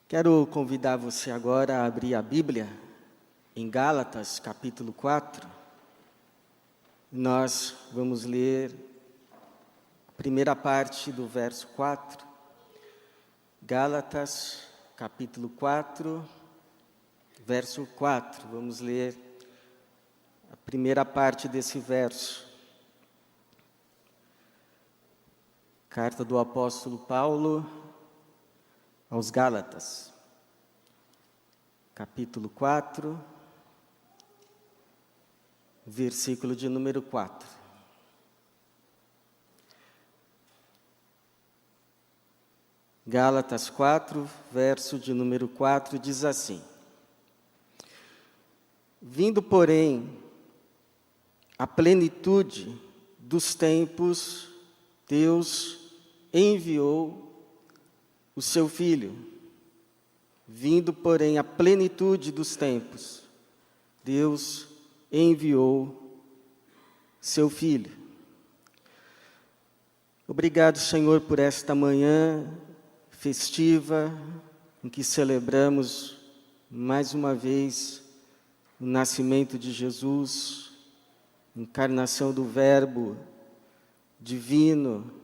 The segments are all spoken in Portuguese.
Quero convidar você agora a abrir a Bíblia em Gálatas, capítulo 4. Nós vamos ler a primeira parte do verso 4. Gálatas, capítulo 4, verso 4. Vamos ler a primeira parte desse verso. Carta do apóstolo Paulo aos Gálatas, capítulo 4, versículo de número 4. Gálatas 4, verso de número 4, diz assim: Vindo, porém, a plenitude dos tempos, Deus enviou o seu Filho. Vindo, porém, a plenitude dos tempos, Deus enviou seu Filho. Obrigado, Senhor, por esta manhã festiva, em que celebramos mais uma vez o nascimento de Jesus, encarnação do Verbo divino,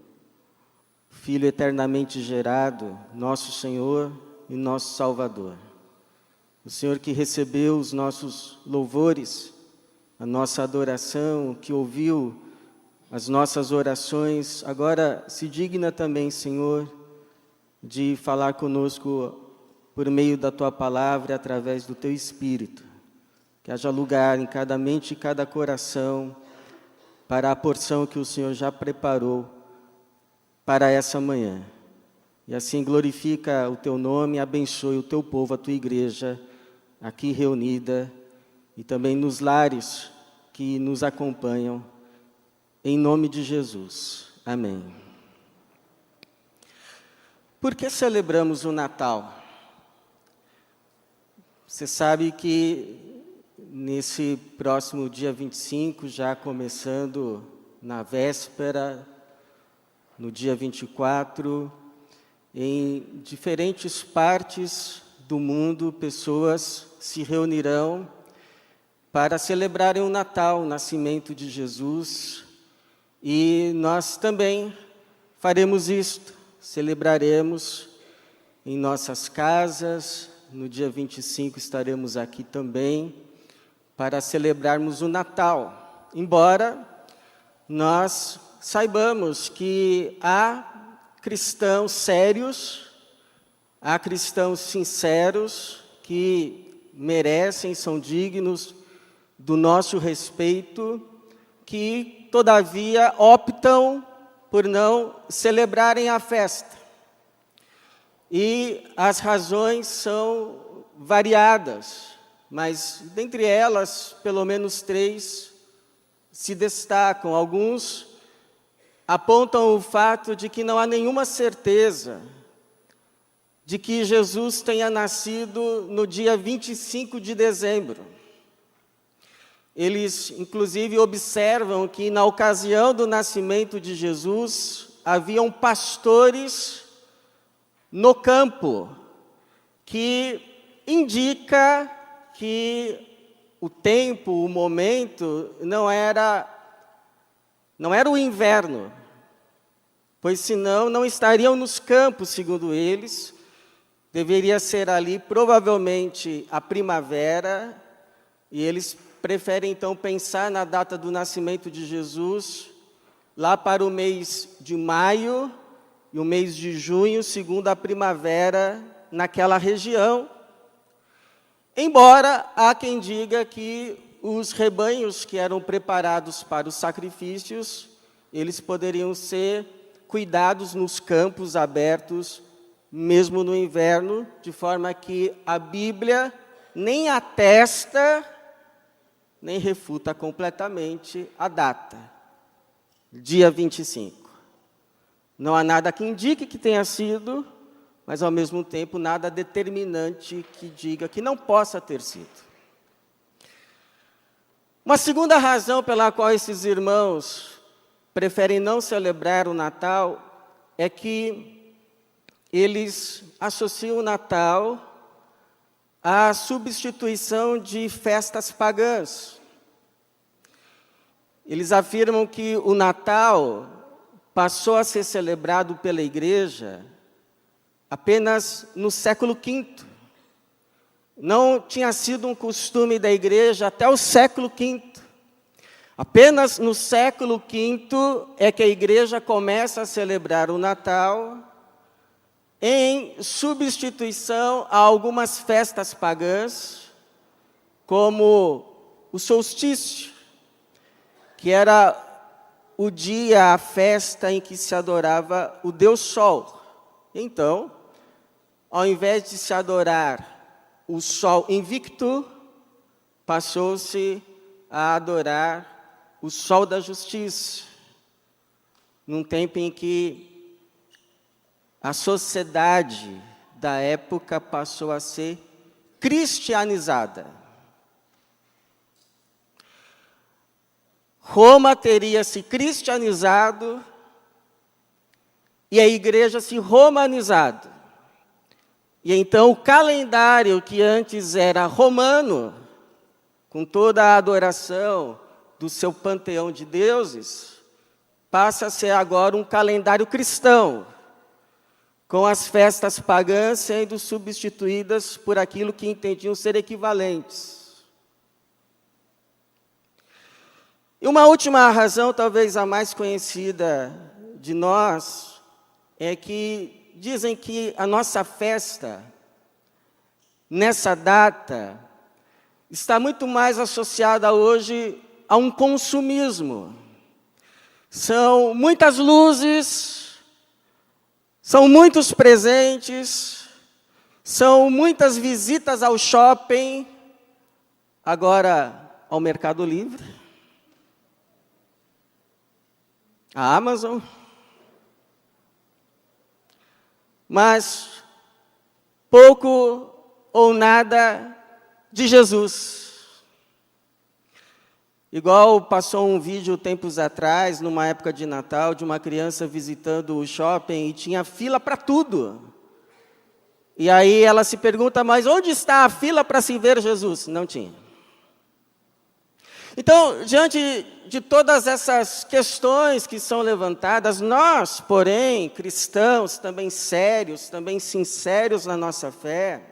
Filho eternamente gerado, nosso Senhor e nosso Salvador. O Senhor que recebeu os nossos louvores, a nossa adoração, que ouviu as nossas orações, agora se digna também, Senhor, de falar conosco por meio da Tua palavra, através do Teu Espírito. Que haja lugar em cada mente e cada coração para a porção que o Senhor já preparou para essa manhã. E assim glorifica o Teu nome, abençoe o Teu povo, a Tua igreja, aqui reunida, e também nos lares que nos acompanham, em nome de Jesus. Amém. Por que celebramos o Natal? Você sabe que nesse próximo dia 25, já começando na véspera, no dia 24, em diferentes partes do mundo, pessoas se reunirão para celebrarem o Natal, o nascimento de Jesus. E nós também faremos isto, celebraremos em nossas casas. No dia 25 estaremos aqui também para celebrarmos o Natal. Embora nós saibamos que há cristãos sérios, há cristãos sinceros que merecem, são dignos do nosso respeito, que todavia optam por não celebrarem a festa. E as razões são variadas, mas dentre elas, pelo menos 3 se destacam. Alguns apontam o fato de que não há nenhuma certeza de que Jesus tenha nascido no dia 25 de dezembro. Eles, inclusive, observam que na ocasião do nascimento de Jesus, haviam pastores no campo, que indica que o tempo, o momento, não era o inverno, pois senão não estariam nos campos, segundo eles. Deveria ser ali provavelmente a primavera, e eles preferem então pensar na data do nascimento de Jesus lá para o mês de maio e o mês de junho, segundo a primavera naquela região. Embora há quem diga que os rebanhos que eram preparados para os sacrifícios, eles poderiam ser cuidados nos campos abertos, mesmo no inverno, de forma que a Bíblia nem atesta, nem refuta completamente a data, dia 25. Não há nada que indique que tenha sido, mas ao mesmo tempo nada determinante que diga que não possa ter sido. Uma segunda razão pela qual esses irmãos preferem não celebrar o Natal é que eles associam o Natal à substituição de festas pagãs. Eles afirmam que o Natal passou a ser celebrado pela Igreja apenas no século V. Não tinha sido um costume da Igreja até o século V. Apenas no século V é que a Igreja começa a celebrar o Natal em substituição a algumas festas pagãs, como o solstício, que era o dia, a festa em que se adorava o Deus Sol. Então, ao invés de se adorar o Sol invicto, passou-se a adorar o Sol da Justiça, num tempo em que a sociedade da época passou a ser cristianizada. Roma teria se cristianizado e a Igreja se romanizado. E então o calendário que antes era romano, com toda a adoração do seu panteão de deuses, passa a ser agora um calendário cristão, com as festas pagãs sendo substituídas por aquilo que entendiam ser equivalentes. E uma última razão, talvez a mais conhecida de nós, é que dizem que a nossa festa, nessa data, está muito mais associada hoje a um consumismo. São muitas luzes, são muitos presentes, são muitas visitas ao shopping, agora ao Mercado Livre, à Amazon, mas pouco ou nada de Jesus. Igual passou um vídeo tempos atrás, numa época de Natal, de uma criança visitando o shopping e tinha fila para tudo. E aí ela se pergunta, mas onde está a fila para se ver Jesus? Não tinha. Então, diante de todas essas questões que são levantadas, nós, porém, cristãos, também sérios, também sinceros na nossa fé,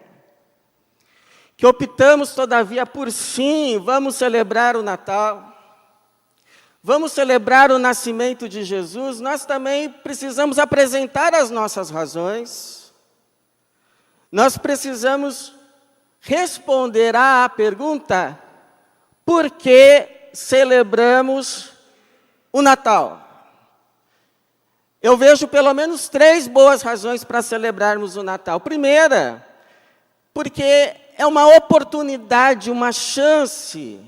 que optamos, todavia, por sim, vamos celebrar o Natal, vamos celebrar o nascimento de Jesus, nós também precisamos apresentar as nossas razões, nós precisamos responder à pergunta, por que celebramos o Natal? Eu vejo pelo menos 3 boas razões para celebrarmos o Natal. Primeira, porque é uma oportunidade, uma chance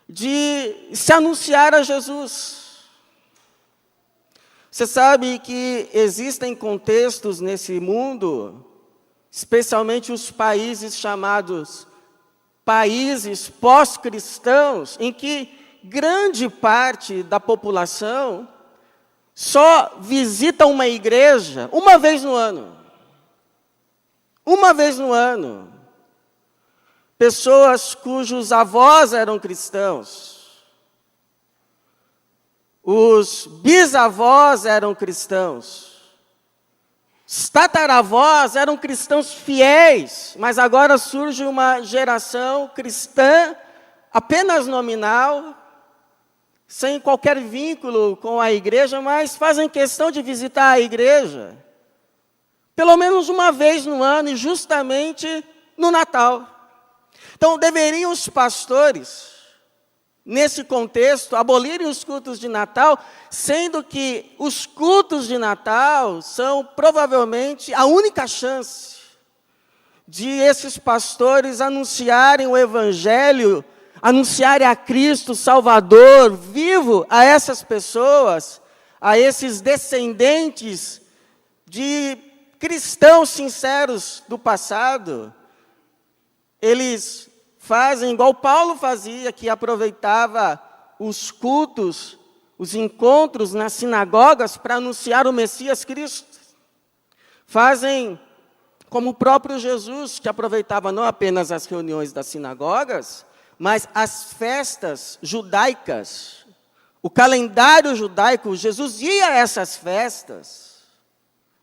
de se anunciar a Jesus. Você sabe que existem contextos nesse mundo, especialmente os países chamados países pós-cristãos, em que grande parte da população só visita uma igreja uma vez no ano. Uma vez no ano. Pessoas cujos avós eram cristãos, os bisavós eram cristãos, os tataravós eram cristãos fiéis, mas agora surge uma geração cristã apenas nominal, sem qualquer vínculo com a igreja, mas fazem questão de visitar a igreja, pelo menos uma vez no ano, e justamente no Natal. Então, deveriam os pastores, nesse contexto, abolirem os cultos de Natal, sendo que os cultos de Natal são provavelmente a única chance de esses pastores anunciarem o Evangelho, anunciarem a Cristo Salvador vivo a essas pessoas, a esses descendentes de cristãos sinceros do passado. Eles fazem igual Paulo fazia, que aproveitava os cultos, os encontros nas sinagogas para anunciar o Messias Cristo. Fazem como o próprio Jesus, que aproveitava não apenas as reuniões das sinagogas, mas as festas judaicas, o calendário judaico. Jesus ia a essas festas.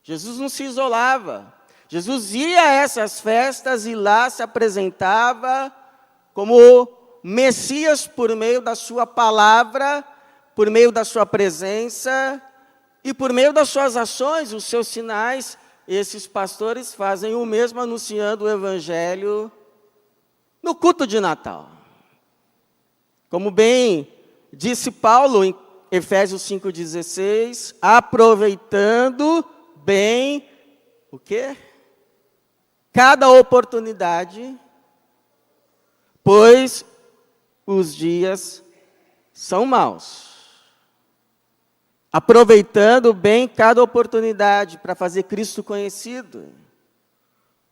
Jesus não se isolava. Jesus ia a essas festas e lá se apresentava como Messias por meio da sua palavra, por meio da sua presença e por meio das suas ações, os seus sinais. Esses pastores fazem o mesmo, anunciando o Evangelho no culto de Natal. Como bem disse Paulo em Efésios 5,16, aproveitando bem o quê? Cada oportunidade, pois os dias são maus. Aproveitando bem cada oportunidade para fazer Cristo conhecido.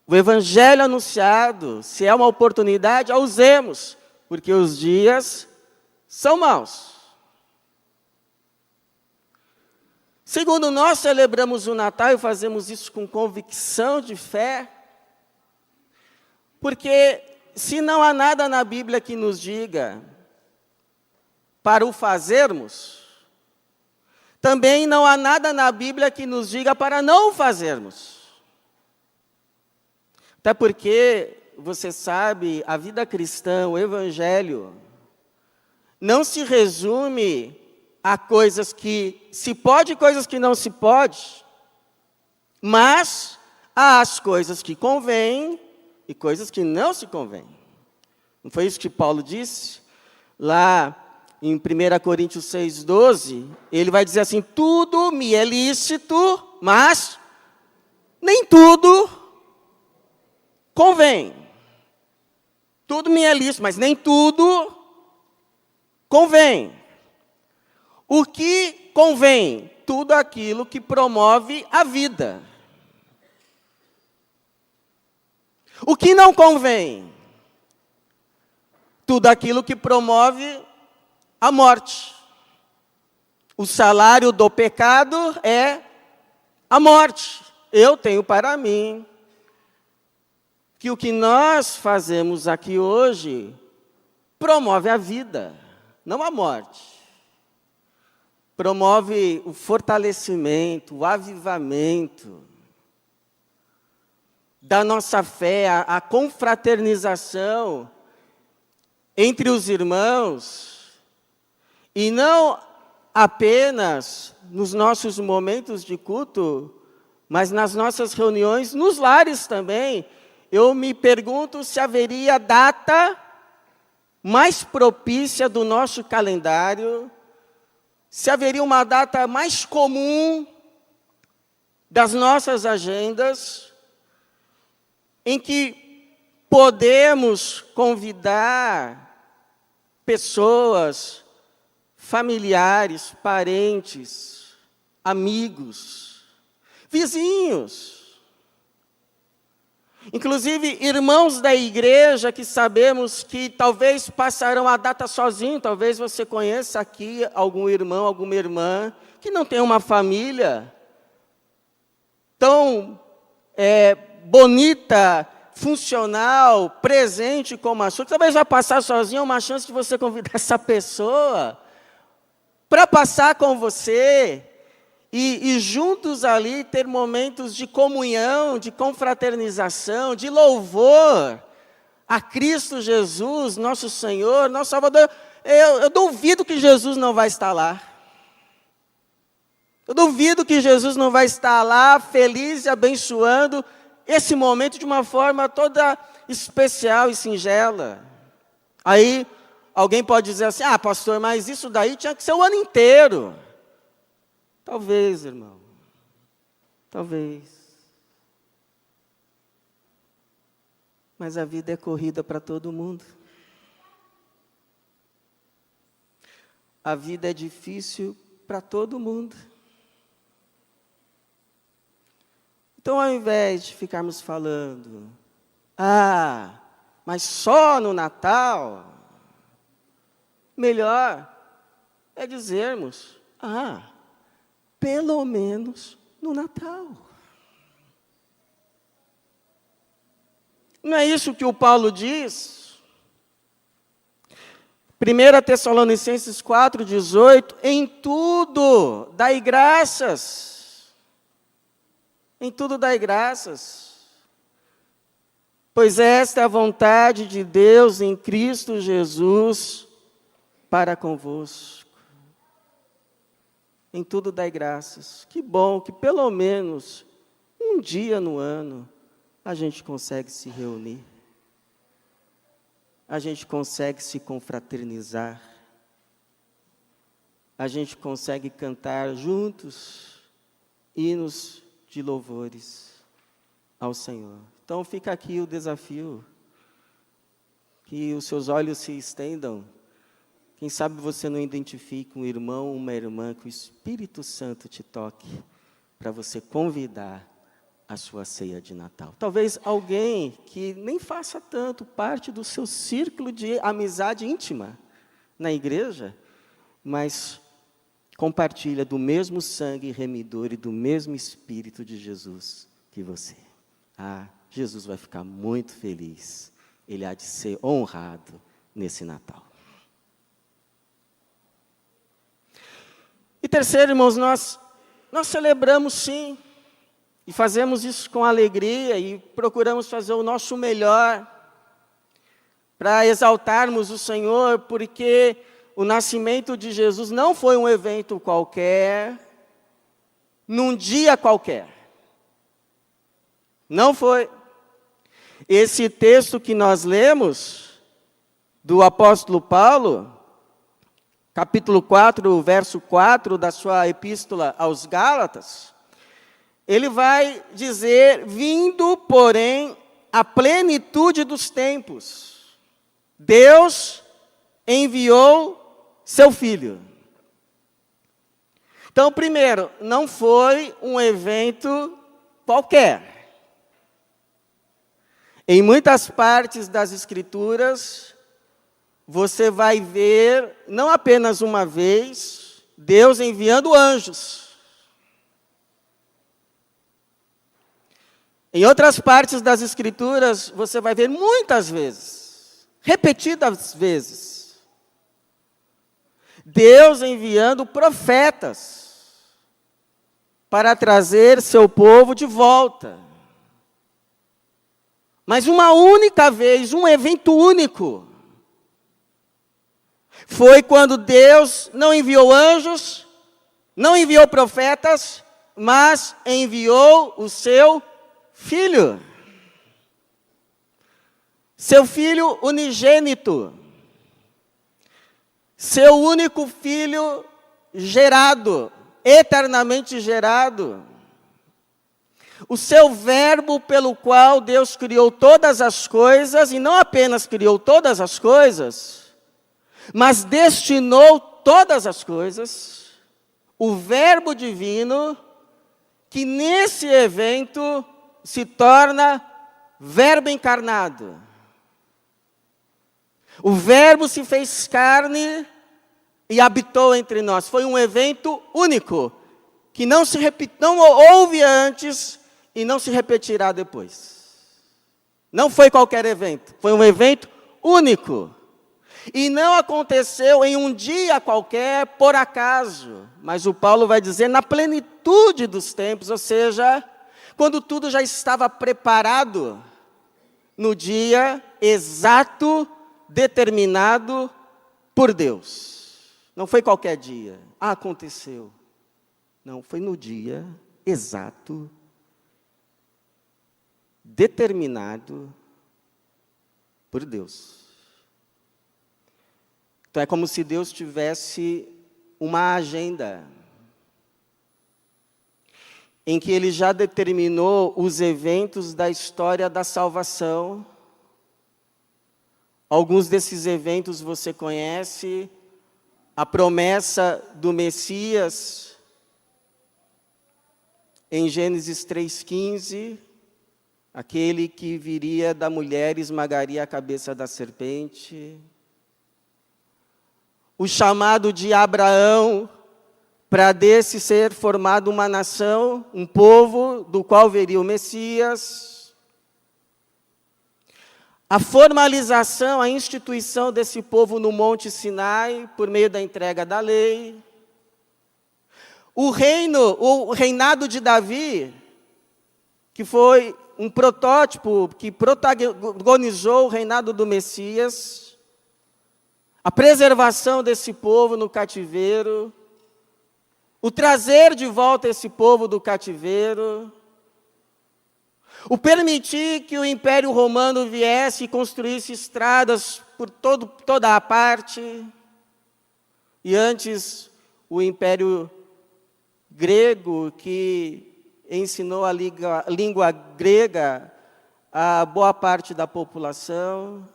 O Evangelho anunciado, se é uma oportunidade, a usemos, porque os dias são maus. Segundo, nós celebramos o Natal e fazemos isso com convicção de fé, porque se não há nada na Bíblia que nos diga para o fazermos, também não há nada na Bíblia que nos diga para não o fazermos. Até porque, você sabe, a vida cristã, o Evangelho, não se resume a coisas que se pode e coisas que não se pode, mas há as coisas que convêm e coisas que não se convêm. Não foi isso que Paulo disse? Lá em 1 Coríntios 6,12, ele vai dizer assim, tudo me é lícito, mas nem tudo convém. Tudo me é lícito, mas nem tudo convém. O que convém? Tudo aquilo que promove a vida. O que não convém? Tudo aquilo que promove a morte. O salário do pecado é a morte. Eu tenho para mim que o que nós fazemos aqui hoje promove a vida, não a morte. Promove o fortalecimento, o avivamento da nossa fé, a confraternização entre os irmãos, e não apenas nos nossos momentos de culto, mas nas nossas reuniões, nos lares também. Eu me pergunto se haveria data mais propícia do nosso calendário, se haveria uma data mais comum das nossas agendas, em que podemos convidar pessoas, familiares, parentes, amigos, vizinhos, inclusive irmãos da igreja que sabemos que talvez passarão a data sozinho. Talvez você conheça aqui algum irmão, alguma irmã que não tem uma família tão bonita, funcional, presente como a sua, que talvez vai passar sozinho. É uma chance de você convidar essa pessoa para passar com você e juntos ali ter momentos de comunhão, de confraternização, de louvor a Cristo Jesus, nosso Senhor, nosso Salvador. Eu duvido que Jesus não vai estar lá. Eu duvido que Jesus não vai estar lá, feliz e abençoando esse momento de uma forma toda especial e singela. Aí, alguém pode dizer assim, pastor, mas isso daí tinha que ser o ano inteiro. Talvez, irmão. Talvez. Mas a vida é corrida para todo mundo. A vida é difícil para todo mundo. Então, ao invés de ficarmos falando, mas só no Natal, melhor é dizermos, pelo menos no Natal. Não é isso que o Paulo diz? 1 Tessalonicenses 4,18, em tudo dai graças. Em tudo dai graças. Pois esta é a vontade de Deus em Cristo Jesus para convosco. Em tudo dai graças. Que bom que pelo menos um dia no ano a gente consegue se reunir. A gente consegue se confraternizar. A gente consegue cantar juntos hinos de louvores ao Senhor. Então fica aqui o desafio, que os seus olhos se estendam. Quem sabe você não identifica um irmão, uma irmã, que o Espírito Santo te toque para você convidar a sua ceia de Natal. Talvez alguém que nem faça tanto parte do seu círculo de amizade íntima na igreja, mas compartilha do mesmo sangue remidor e do mesmo Espírito de Jesus que você. Jesus vai ficar muito feliz. Ele há de ser honrado nesse Natal. E terceiro, irmãos, nós celebramos sim, e fazemos isso com alegria, e procuramos fazer o nosso melhor para exaltarmos o Senhor, porque o nascimento de Jesus não foi um evento qualquer, num dia qualquer. Não foi. Esse texto que nós lemos, do apóstolo Paulo, capítulo 4, verso 4 da sua epístola aos Gálatas, ele vai dizer, vindo, porém, a plenitude dos tempos, Deus enviou seu Filho. Então, primeiro, não foi um evento qualquer. Em muitas partes das Escrituras, você vai ver, não apenas uma vez, Deus enviando anjos. Em outras partes das Escrituras, você vai ver muitas vezes, repetidas vezes, Deus enviando profetas para trazer seu povo de volta. Mas uma única vez, um evento único, foi quando Deus não enviou anjos, não enviou profetas, mas enviou o seu Filho. Seu Filho unigênito. Seu único Filho gerado, eternamente gerado. O seu verbo pelo qual Deus criou todas as coisas, e não apenas criou todas as coisas, mas destinou todas as coisas, o verbo divino, que nesse evento se torna verbo encarnado. O verbo se fez carne e habitou entre nós. Foi um evento único, que não houve antes e não se repetirá depois. Não foi qualquer evento, foi um evento único. E não aconteceu em um dia qualquer, por acaso. Mas o Paulo vai dizer, na plenitude dos tempos, ou seja, quando tudo já estava preparado, no dia exato, determinado por Deus. Não foi qualquer dia. Aconteceu. Não, foi no dia exato, determinado por Deus. Então é como se Deus tivesse uma agenda em que Ele já determinou os eventos da história da salvação. Alguns desses eventos você conhece, a promessa do Messias, em Gênesis 3,15, aquele que viria da mulher e esmagaria a cabeça da serpente. O chamado de Abraão, para desse ser formado uma nação, um povo, do qual viria o Messias. a formalização, a instituição desse povo no Monte Sinai, por meio da entrega da lei. O reinado de Davi, que foi um protótipo que protagonizou o reinado do Messias, a preservação desse povo no cativeiro, o trazer de volta esse povo do cativeiro, o permitir que o Império Romano viesse e construísse estradas por toda a parte, e antes o Império Grego, que ensinou a língua grega a boa parte da população,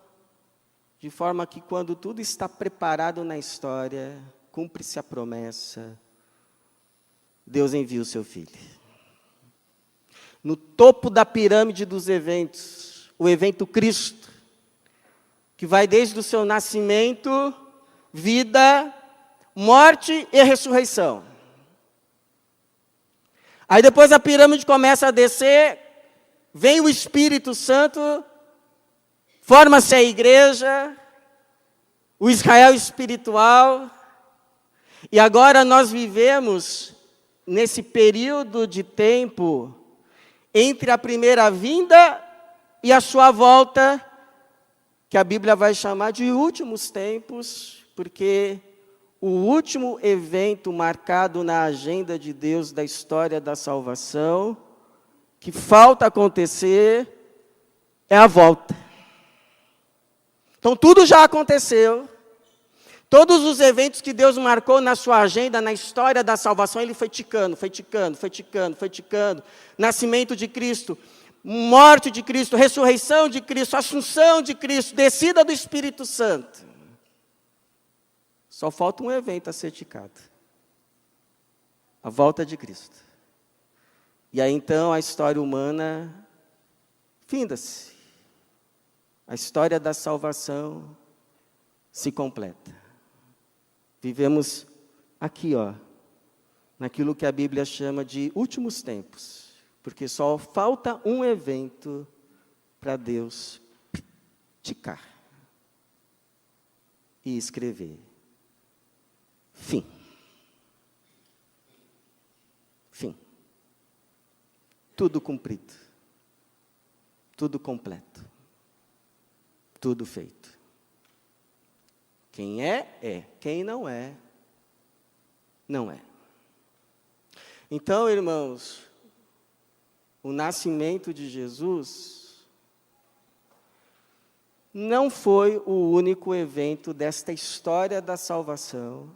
de forma que quando tudo está preparado na história, cumpre-se a promessa, Deus envia o seu Filho. No topo da pirâmide dos eventos, o evento Cristo, que vai desde o seu nascimento, vida, morte e ressurreição. Aí depois a pirâmide começa a descer, vem o Espírito Santo, forma-se a igreja, o Israel espiritual, e agora nós vivemos nesse período de tempo entre a primeira vinda e a sua volta, que a Bíblia vai chamar de últimos tempos, porque o último evento marcado na agenda de Deus da história da salvação, que falta acontecer, é a volta. Então tudo já aconteceu. Todos os eventos que Deus marcou na sua agenda, na história da salvação, Ele foi ticando. Nascimento de Cristo, morte de Cristo, ressurreição de Cristo, assunção de Cristo, descida do Espírito Santo. Só falta um evento a ser ticado. A volta de Cristo. E aí então a história humana finda-se. A história da salvação se completa. Vivemos aqui, naquilo que a Bíblia chama de últimos tempos, porque só falta um evento para Deus ticar e escrever. Fim. Tudo cumprido, tudo completo, tudo feito. Quem é. Quem não é, não é. Então, irmãos, o nascimento de Jesus não foi o único evento desta história da salvação,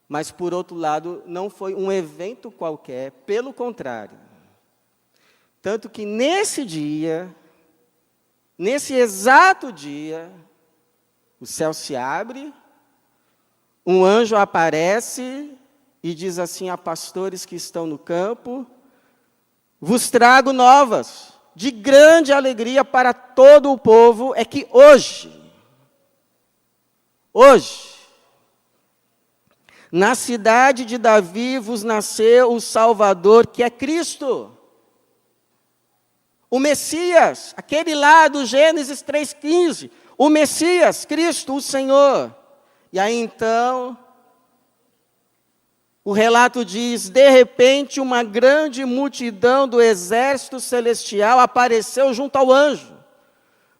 mas, por outro lado, não foi um evento qualquer, pelo contrário. Tanto que nesse dia, nesse exato dia, o céu se abre, um anjo aparece e diz assim a pastores que estão no campo: vos trago novas de grande alegria para todo o povo, é que hoje, na cidade de Davi vos nasceu o Salvador, que é Cristo. O Messias, aquele lá do Gênesis 3,15, o Messias, Cristo, o Senhor. E aí então, o relato diz: de repente uma grande multidão do exército celestial apareceu junto ao anjo,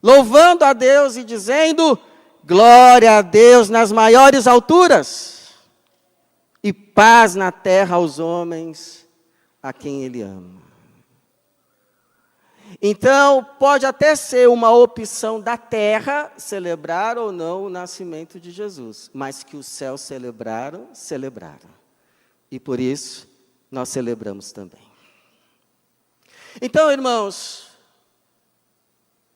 louvando a Deus e dizendo: glória a Deus nas maiores alturas, e paz na terra aos homens a quem Ele ama. Então, pode até ser uma opção da terra celebrar ou não o nascimento de Jesus, mas que os céus celebraram. E por isso, nós celebramos também. Então, irmãos,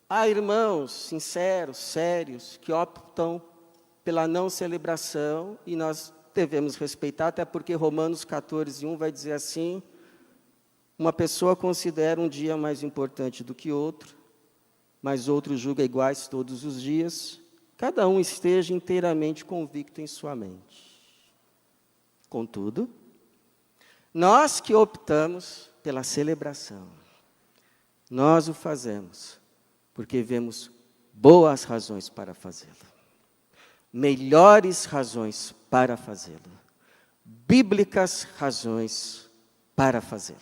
há irmãos sinceros, sérios, que optam pela não celebração, e nós devemos respeitar, até porque Romanos 14:1 vai dizer assim: uma pessoa considera um dia mais importante do que outro, mas outro julga iguais todos os dias, cada um esteja inteiramente convicto em sua mente. Contudo, nós que optamos pela celebração, nós o fazemos porque vemos boas razões para fazê-lo, melhores razões para fazê-lo, bíblicas razões para fazê-lo.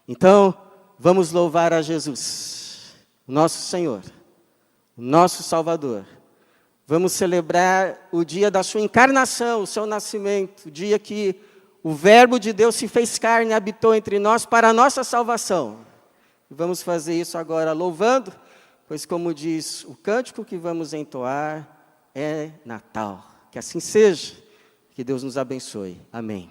Então, vamos louvar a Jesus, o nosso Senhor, o nosso Salvador. Vamos celebrar o dia da sua encarnação, o seu nascimento, o dia que o Verbo de Deus se fez carne e habitou entre nós para a nossa salvação. Vamos fazer isso agora louvando, pois como diz o cântico que vamos entoar, é Natal. Que assim seja, que Deus nos abençoe. Amém.